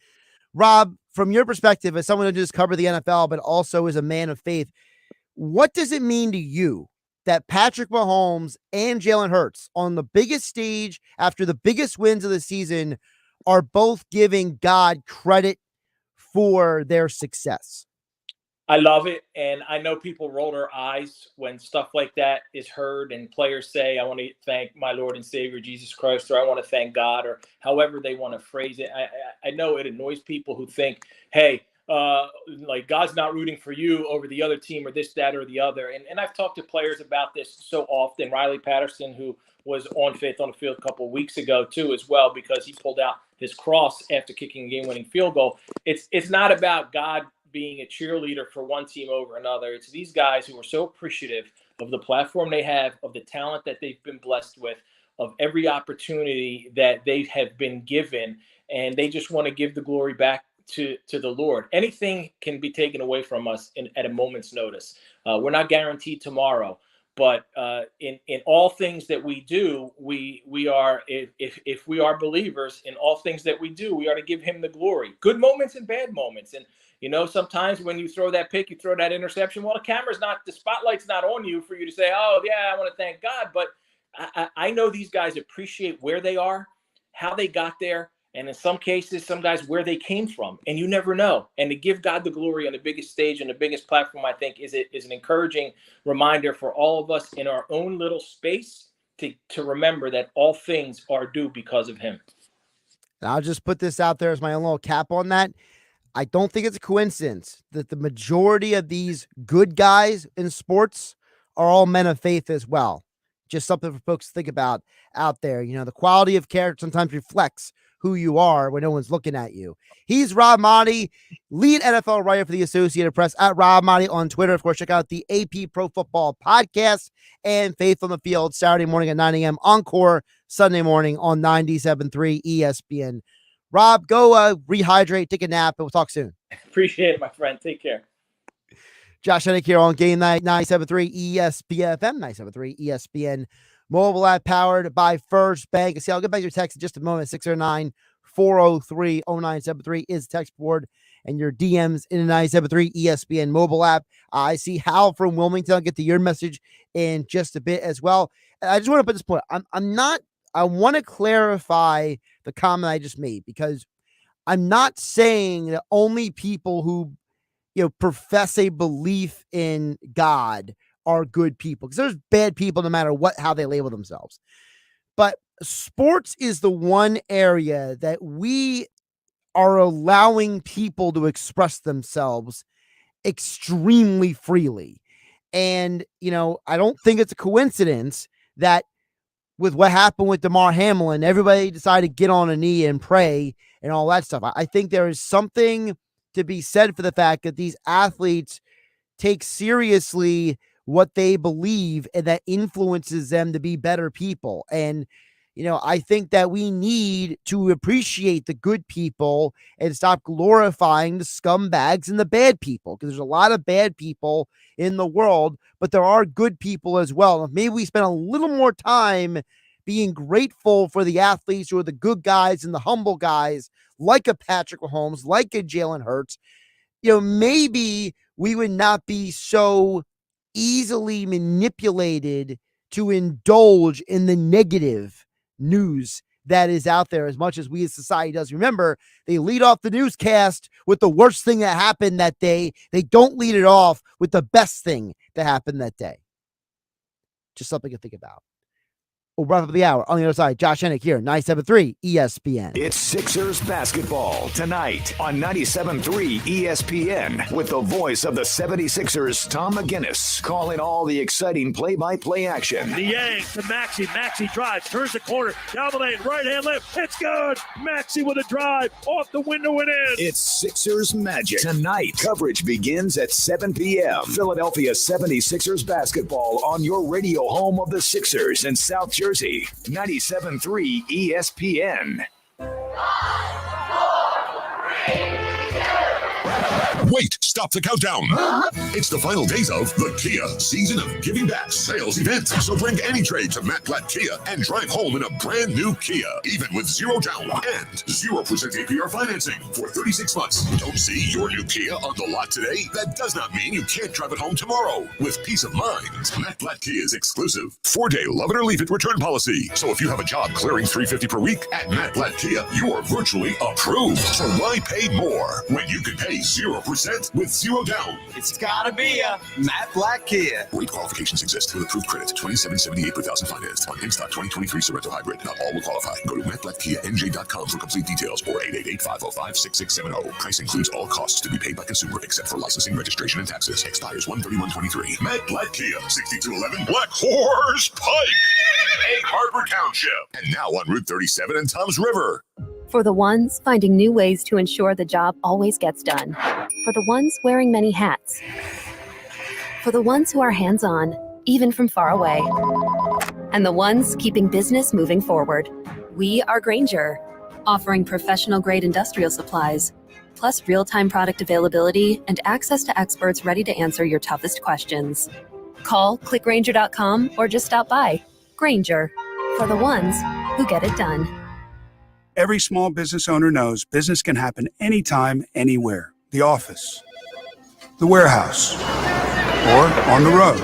Rob, from your perspective, as someone who just covered the NFL, but also is a man of faith, what does it mean to you that Patrick Mahomes and Jalen Hurts on the biggest stage after the biggest wins of the season are both giving God credit for their success? I love it. And I know people roll their eyes when stuff like that is heard and players say, I want to thank my Lord and Savior, Jesus Christ, or I want to thank God, or however they want to phrase it. I know it annoys people who think, hey, like God's not rooting for you over the other team or this, that, or the other. And I've talked to players about this so often. Riley Patterson, who was on Faith on the Field a couple of weeks ago too, as well, because he pulled out his cross after kicking a game-winning field goal. It's not about God being a cheerleader for one team over another. It's these guys who are so appreciative of the platform they have, of the talent that they've been blessed with, of every opportunity that they have been given, and they just want to give the glory back to the Lord. Anything can be taken away from us at a moment's notice. We're not guaranteed tomorrow, but in all things that we do, we are, if we are believers, in all things that we do, we are to give him the glory. Good moments and bad moments. And you know, sometimes when you throw that pick, you throw that interception, well, the spotlight's not on you for you to say, oh, yeah, I want to thank God. But I know these guys appreciate where they are, how they got there, and in some cases, some guys where they came from. And you never know. And to give God the glory on the biggest stage and the biggest platform, I think, is an encouraging reminder for all of us in our own little space to remember that all things are due because of him. And I'll just put this out there as my own little cap on that. I don't think it's a coincidence that the majority of these good guys in sports are all men of faith as well. Just something for folks to think about out there. You know, the quality of character sometimes reflects who you are when no one's looking at you. He's Rob Maaddi, lead NFL writer for the Associated Press, at Rob Maaddi on Twitter. Of course, check out the AP Pro Football Podcast and Faith on the Field Saturday morning at 9 a.m. Encore Sunday morning on 97.3 ESPN. Rob, go rehydrate, take a nap, and we'll talk soon. Appreciate it, my friend. Take care. Josh Hennig here on Game Night, 97.3 ESPN FM, 97.3 ESPN mobile app, powered by First Bank. See, I'll get back to your text in just a moment. 609-403-0973 is the text board, and your DMs in the 97.3 ESPN mobile app. I see Hal from Wilmington. I'll get to your message in just a bit as well. I just want to put this point. I want to clarify the comment I just made, because I'm not saying that only people who, profess a belief in God are good people, because there's bad people no matter how they label themselves. But sports is the one area that we are allowing people to express themselves extremely freely. And, I don't think it's a coincidence that with what happened with Damar Hamlin, everybody decided to get on a knee and pray and all that stuff. I think there is something to be said for the fact that these athletes take seriously what they believe, and that influences them to be better people. And, I think that we need to appreciate the good people and stop glorifying the scumbags and the bad people, because there's a lot of bad people in the world, but there are good people as well. If maybe we spend a little more time being grateful for the athletes who are the good guys and the humble guys, like a Patrick Mahomes, like a Jalen Hurts, maybe we would not be so easily manipulated to indulge in the negative news that is out there as much as we as society does. Remember, they lead off the newscast with the worst thing that happened that day. They don't lead it off with the best thing that happened that day. Just something to think about. We'll wrap up the hour. On the other side, Josh Hennig here, 97.3 ESPN. It's Sixers basketball tonight on 97.3 ESPN with the voice of the 76ers, Tom McGinnis, calling all the exciting play-by-play action. Niang to Maxey. Maxey drives, turns the corner, down the lane, right-hand lift. It's good. Maxey with a drive, off the window and in. It's Sixers Magic tonight. Coverage begins at 7 p.m. Philadelphia 76ers basketball on your radio home of the Sixers in South Jersey. 97.3 ESPN. 5, 4, 3, 2, Wait, stop the countdown. It's the final days of the Kia Season of Giving Back sales event. So bring any trade to Matt Blatt Kia and drive home in a brand new Kia, even with 0 down and 0% APR financing for 36 months. Don't see your new Kia on the lot today? That does not mean you can't drive it home tomorrow. With peace of mind, Matt Blatt Kia's exclusive 4-day love it or leave it return policy. So if you have a job clearing $350 per week at Matt Blatt Kia, you are virtually approved. So why pay more when you can pay 0% with 0 down? It's gotta be a Matt Blatt Kia. Rate qualifications exist with approved credit. $27.78 per thousand financed on in-stock 2023 Sorento Hybrid. Not all will qualify. Go to mattblattkianj.com for complete details or 888-505-6670. Price includes all costs to be paid by consumer except for licensing, registration, and taxes. Expires 1/31/23. Matt Blatt Kia, 6211 Black Horse Pike, Egg Harbor Township, and now on Route 37 and Tom's River. For the ones finding new ways to ensure the job always gets done. For the ones wearing many hats. For the ones who are hands-on, even from far away. And the ones keeping business moving forward. We are Grainger, offering professional-grade industrial supplies, plus real-time product availability and access to experts ready to answer your toughest questions. Call, click Grainger.com, or just stop by. Grainger, for the ones who get it done. Every small business owner knows business can happen anytime, anywhere. The office, the warehouse, or on the road.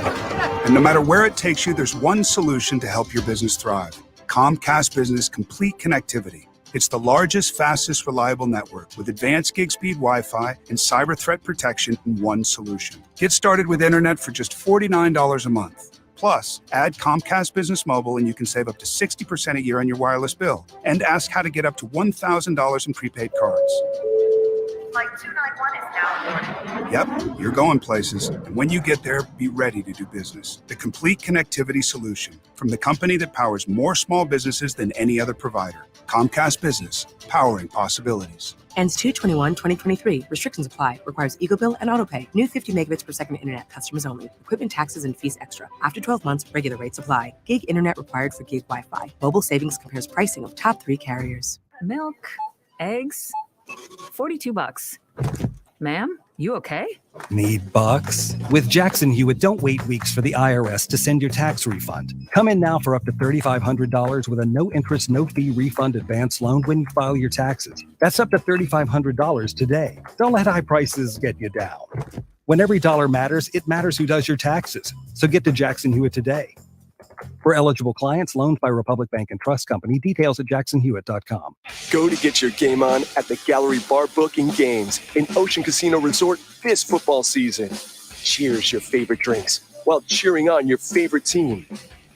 And no matter where it takes you, there's one solution to help your business thrive. Comcast Business Complete Connectivity. It's the largest, fastest, reliable network with advanced gig speed Wi-Fi and cyber threat protection in one solution. Get started with internet for just $49 a month. Plus, add Comcast Business Mobile and you can save up to 60% a year on your wireless bill. And ask how to get up to $1,000 in prepaid cards. Flight 291 is now. Yep, you're going places. And when you get there, be ready to do business. The complete connectivity solution from the company that powers more small businesses than any other provider. Comcast Business, powering possibilities. Ends 2/21/2023. Restrictions apply. Requires EcoBill and AutoPay. New 50 megabits per second internet. Customers only. Equipment taxes and fees extra. After 12 months, regular rates apply. Gig internet required for gig Wi-Fi. Mobile savings compares pricing of top 3 carriers. Milk, eggs, $42. Ma'am, you okay? Need bucks? With Jackson Hewitt, don't wait weeks for the IRS to send your tax refund. Come in now for up to $3,500 with a no-interest, no-fee refund advance loan when you file your taxes. That's up to $3,500 today. Don't let high prices get you down. When every dollar matters, it matters who does your taxes. So get to Jackson Hewitt today. For eligible clients, loaned by Republic Bank and Trust Company. Details at jacksonhewitt.com. Go to get your game on at the Gallery Bar Booking Games in Ocean Casino Resort this football season. Cheers your favorite drinks while cheering on your favorite team.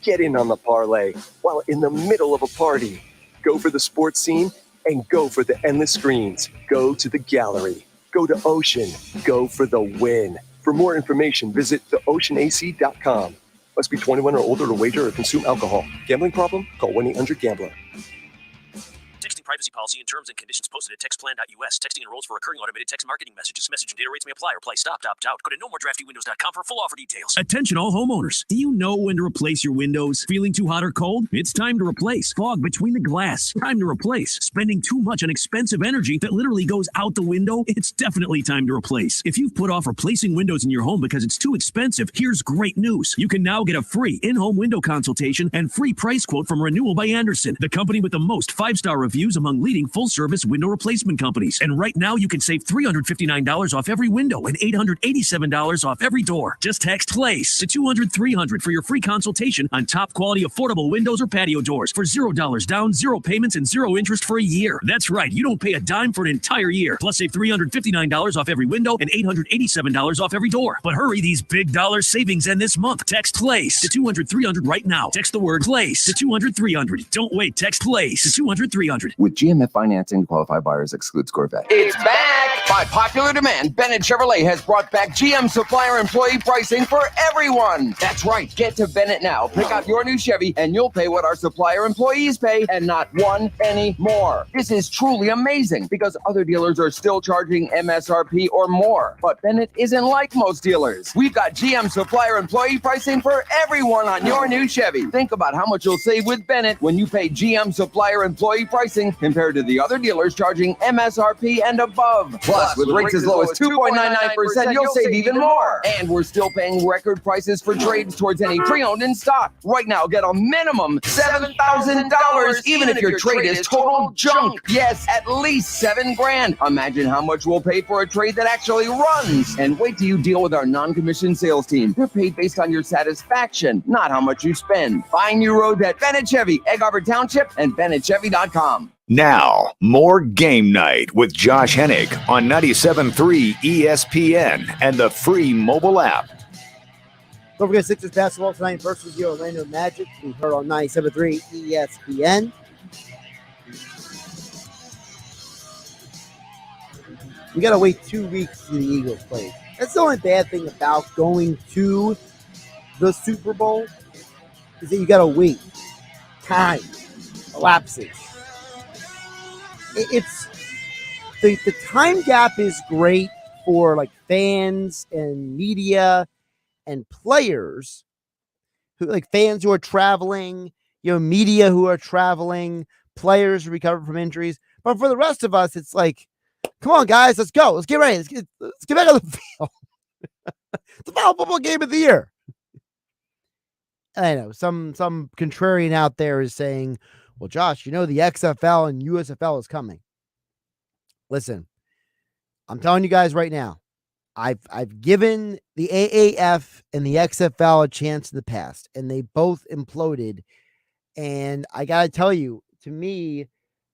Get in on the parlay while in the middle of a party. Go for the sports scene and go for the endless screens. Go to the Gallery. Go to Ocean. Go for the win. For more information, visit theoceanac.com. Must be 21 or older to wager or consume alcohol. Gambling problem? Call 1-800-GAMBLER. Texting privacy policy and terms and conditions posted at textplan.us. Texting enrolls for recurring automated text marketing messages. Message and data rates may apply. Reply stop, opt out. Go to nomoredraftywindows.com for full offer details. Attention all homeowners. Do you know when to replace your windows? Feeling too hot or cold? It's time to replace. Fog between the glass. Time to replace. Spending too much on expensive energy that literally goes out the window? It's definitely time to replace. If you've put off replacing windows in your home because it's too expensive, here's great news. You can now get a free in-home window consultation and free price quote from Renewal by Andersen, the company with the most 5-star reviews among leading full-service window replacement companies. And right now, you can save $359 off every window and $887 off every door. Just text PLACE to 200-300 for your free consultation on top-quality affordable windows or patio doors for $0 down, 0 payments, and 0 interest for a year. That's right. You don't pay a dime for an entire year. Plus, save $359 off every window and $887 off every door. But hurry, these big dollar savings end this month. Text PLACE to 200-300 right now. Text the word PLACE to 200-300. Don't wait. Text PLACE to 200-300. With GMF financing, qualified buyers excludes Corvette. It's back! By popular demand, Bennett Chevrolet has brought back GM supplier employee pricing for everyone. That's right. Get to Bennett now. Pick out your new Chevy, and you'll pay what our supplier employees pay, and not 1 penny more. This is truly amazing because other dealers are still charging MSRP or more. But Bennett isn't like most dealers. We've got GM supplier employee pricing for everyone on your new Chevy. Think about how much you'll save with Bennett when you pay GM supplier employee pricing compared to the other dealers charging MSRP and above. Plus, with rates as low as 2.99%, you'll save even more. And we're still paying record prices for trades towards any pre-owned in stock. Right now, get a minimum $7,000, even if your trade is total junk. Yes, at least $7,000. Imagine how much we'll pay for a trade that actually runs. And wait till you deal with our non-commissioned sales team. They're paid based on your satisfaction, not how much you spend. Find new roads at Bennett Chevy, Egg Harbor Township, and BennettChevy.com. Now, more Game Night with Josh Hennig on 97.3 ESPN and the free mobile app. Don't forget Sixers basketball tonight versus the Orlando Magic. We heard on 97.3 ESPN. We got to wait 2 weeks to the Eagles play. That's the only bad thing about going to the Super Bowl is that you got to wait. Time elapses. It's the time gap is great for like fans and media and players who like fans who are traveling, media who are traveling, players who recover from injuries. But for the rest of us, it's like, come on, guys, let's go. Let's get ready. Let's get back on the field. It's the final football game of the year. I know some contrarian out there is saying, well, Josh, the XFL and USFL is coming. Listen, I'm telling you guys right now, I've given the AAF and the XFL a chance in the past, and they both imploded. And I got to tell you, to me,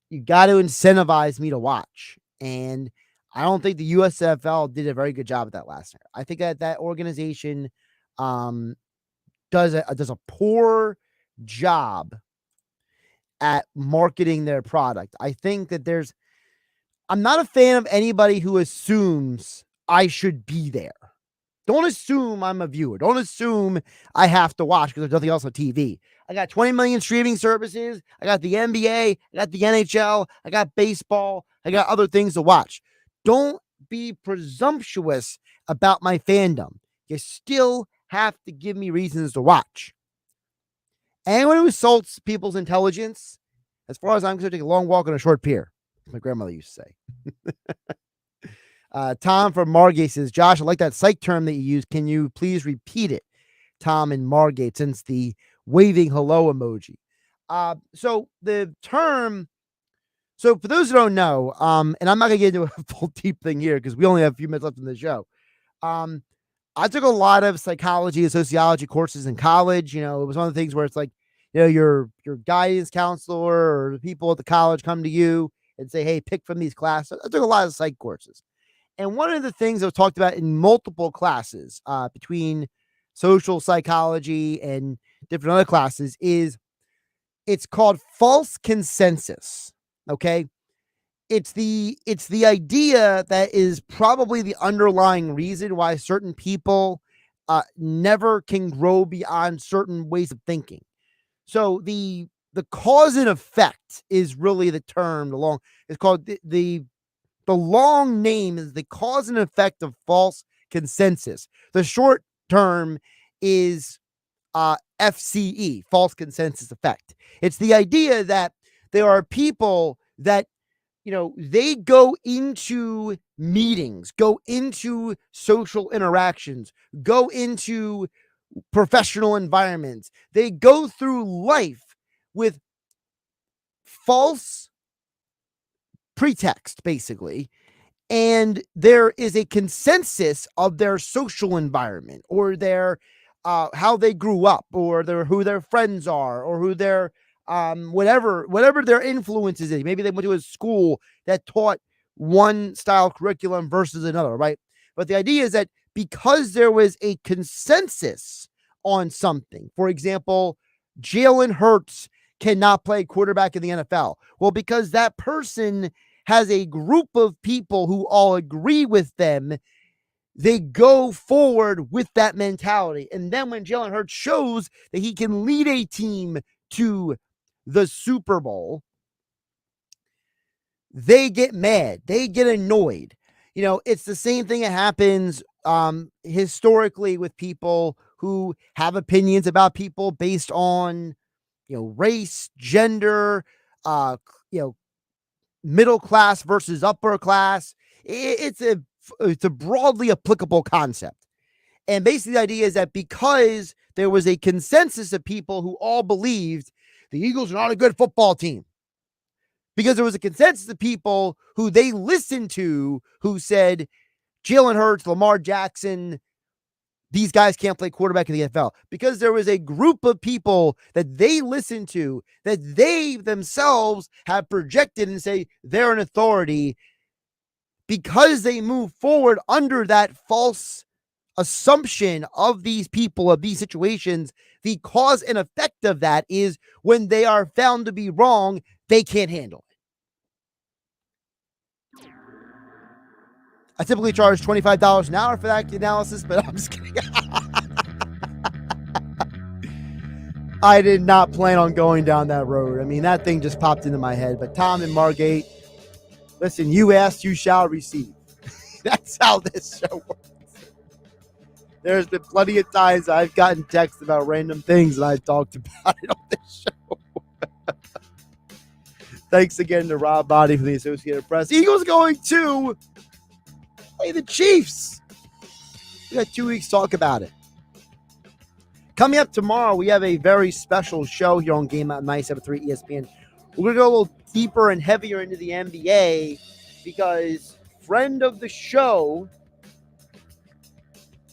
you got to incentivize me to watch. And I don't think the USFL did a very good job at that last year. I think that organization does a poor job at marketing their product. I think that I'm not a fan of anybody who assumes I should be there. Don't assume I'm a viewer. Don't assume I have to watch because there's nothing else on TV. I got 20 million streaming services. I got the NBA. I got the NHL. I got baseball. I got other things to watch. Don't be presumptuous about my fandom. You still have to give me reasons to watch. Anyone who insults people's intelligence, as far as I'm concerned, take a long walk on a short pier. My grandmother used to say. Tom from Margate says, Josh, I like that psych term that you use. Can you please repeat it? Tom in Margate, since the waving hello emoji. So the term, so for those who don't know, and I'm not going to get into a full deep thing here because we only have a few minutes left in the show. I took a lot of psychology and sociology courses in college. It was one of the things where it's like, your guidance counselor or the people at the college come to you and say, hey, pick from these classes. I took a lot of psych courses. And one of the things that was talked about in multiple classes between social psychology and different other classes is it's called false consensus. Okay. It's the idea that is probably the underlying reason why certain people never can grow beyond certain ways of thinking. So the cause and effect is really the term. It's called the long name is the cause and effect of false consensus. The short term is FCE, false consensus effect. It's the idea that there are people that, they go into meetings, go into social interactions, go into professional environments. They go through life with false pretext, basically. And there is a consensus of their social environment or their how they grew up or who their friends are or who their whatever their influences is. Maybe they went to a school that taught one style curriculum versus another, right? But the idea is that because there was a consensus on something, for example, Jalen Hurts cannot play quarterback in the NFL. Well, because that person has a group of people who all agree with them, they go forward with that mentality. And then when Jalen Hurts shows that he can lead a team to the Super Bowl, they get mad. They get annoyed. It's the same thing that happens historically with people who have opinions about people based on, race, gender, middle class versus upper class. It's a broadly applicable concept. And basically the idea is that because there was a consensus of people who all believed the Eagles are not a good football team, because there was a consensus of people who they listened to who said Jalen Hurts, Lamar Jackson, these guys can't play quarterback in the NFL, because there was a group of people that they listened to that they themselves have projected and say they're an authority. Because they move forward under that false assumption of these people, of these situations, the cause and effect of that is when they are found to be wrong, they can't handle it. I typically charge $25 an hour for that analysis, but I'm just kidding. I did not plan on going down that road. I mean, that thing just popped into my head. But Tom and Margate, listen, you asked, you shall receive. That's how this show works. There's been plenty of times I've gotten texts about random things and I've talked about it on this show. Thanks again to Rob Maaddi from the Associated Press. Eagles going to play the Chiefs. We got 2 weeks to talk about it. Coming up tomorrow, we have a very special show here on Game Out 97.3 ESPN. We're going to go a little deeper and heavier into the NBA because friend of the show,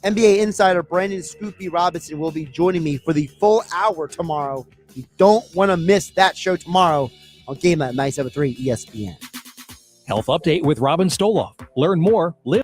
NBA insider Brandon Scoopy Robinson, will be joining me for the full hour tomorrow. You don't want to miss that show tomorrow on Game Night 97.3 ESPN. Health Update with Robin Stoloff. Learn more, live.